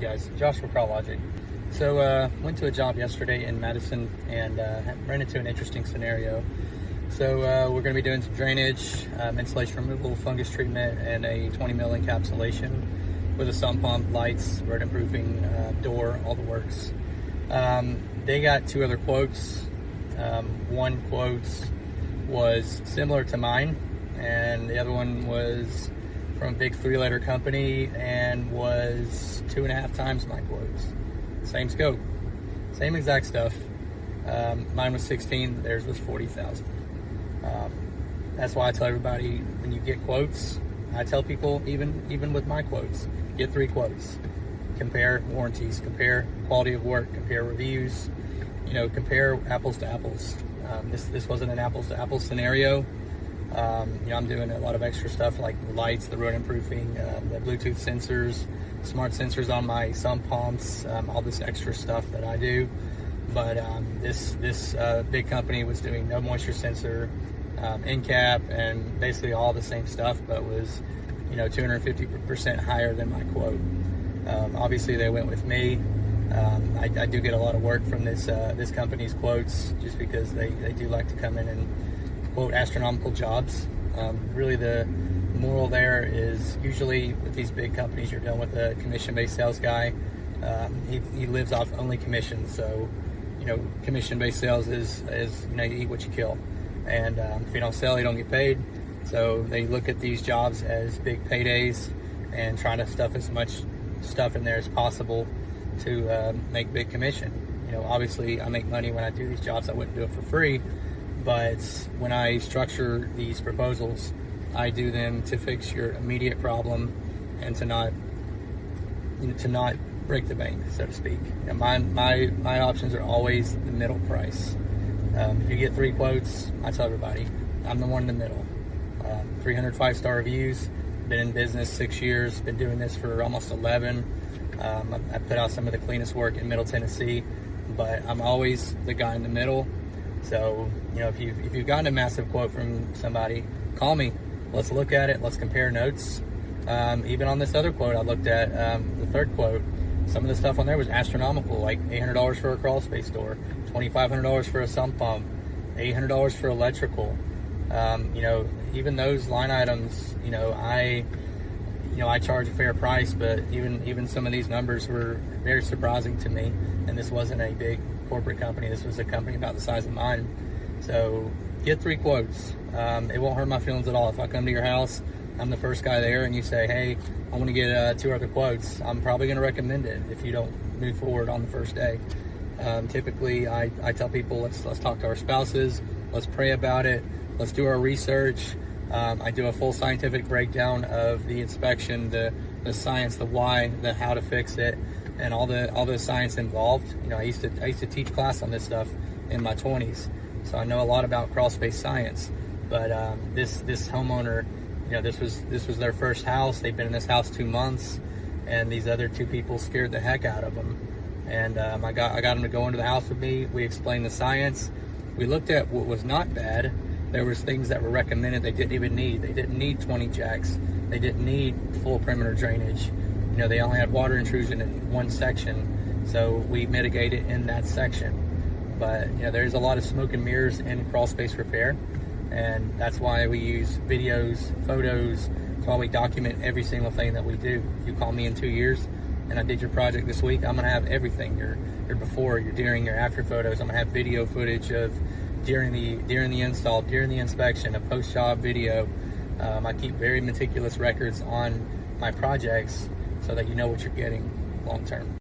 you guys? Josh with CrawlLogic. So went to a job yesterday in Madison and ran into an interesting scenario. So we're going to be doing some drainage, insulation removal, fungus treatment, and a 20 mil encapsulation with a sump pump, lights, rodent proofing, door, all the works. They got two other quotes. One quote was similar to mine, and the other one was from a big 3-letter company and was 2.5 times my quotes. Same scope, same exact stuff. Mine was 16, theirs was 40,000. That's why I tell everybody, when you get quotes, I tell people, even with my quotes, get 3 quotes. Compare warranties, compare quality of work, compare reviews, compare apples to apples. This wasn't an apples to apples scenario. I'm doing a lot of extra stuff like the lights, the rodent proofing, the Bluetooth sensors, smart sensors on my sump pumps, all this extra stuff that I do. But this big company was doing no moisture sensor, end cap, and basically all the same stuff, but was 250% higher than my quote. Obviously they went with me. I do get a lot of work from this company's quotes, just because they do like to come in and quote astronomical jobs. Really the moral there is, usually with these big companies, you're dealing with a commission-based sales guy. He lives off only commission, so commission-based sales is you eat what you kill, and if you don't sell, you don't get paid. So they look at these jobs as big paydays and trying to stuff as much stuff in there as possible to make big commission. Obviously I make money when I do these jobs. I wouldn't do it for free, but when I structure these proposals, I do them to fix your immediate problem and to not break the bank, so to speak. My options are always the middle price. If you get 3 quotes, I tell everybody, I'm the one in the middle. 300 5-star reviews, been in business 6 years, been doing this for almost 11. I put out some of the cleanest work in Middle Tennessee, but I'm always the guy in the middle. So, if you've gotten a massive quote from somebody, call me. Let's look at it. Let's compare notes. Even on this other quote, I looked at the third quote. Some of the stuff on there was astronomical, like $800 for a crawl space door, $2,500 for a sump pump, $800 for electrical. Even those line items, I charge a fair price, but even some of these numbers were very surprising to me. And this wasn't a big corporate company. This was a company about the size of mine. So get 3 quotes. It won't hurt my feelings at all. If I come to your house, I'm the first guy there, and you say, hey, I want to get 2 other quotes, I'm probably going to recommend it if you don't move forward on the first day. Typically, I tell people, let's talk to our spouses, let's pray about it, let's do our research. I do a full scientific breakdown of the inspection, the science, the why, the how to fix it, and all the science involved. I used to teach class on this stuff in my 20s, so I know a lot about crawl space science. But this homeowner, this was their first house. They've been in this house 2 months, and these other 2 people scared the heck out of them. And I got them to go into the house with me. We explained the science. We looked at what was not bad. There was things that were recommended they didn't even need. They didn't need 20 jacks. They didn't need full perimeter drainage. They only had water intrusion in one section, so we mitigate it in that section. But there's a lot of smoke and mirrors in crawl space repair, and that's why we use videos, photos. That's why we document every single thing that we do. If you call me in 2 years and I did your project this week, I'm gonna have everything: your before, your during, your after photos. I'm gonna have video footage of during the install, during the inspection, a post-job video. I keep very meticulous records on my projects so that you know what you're getting long term.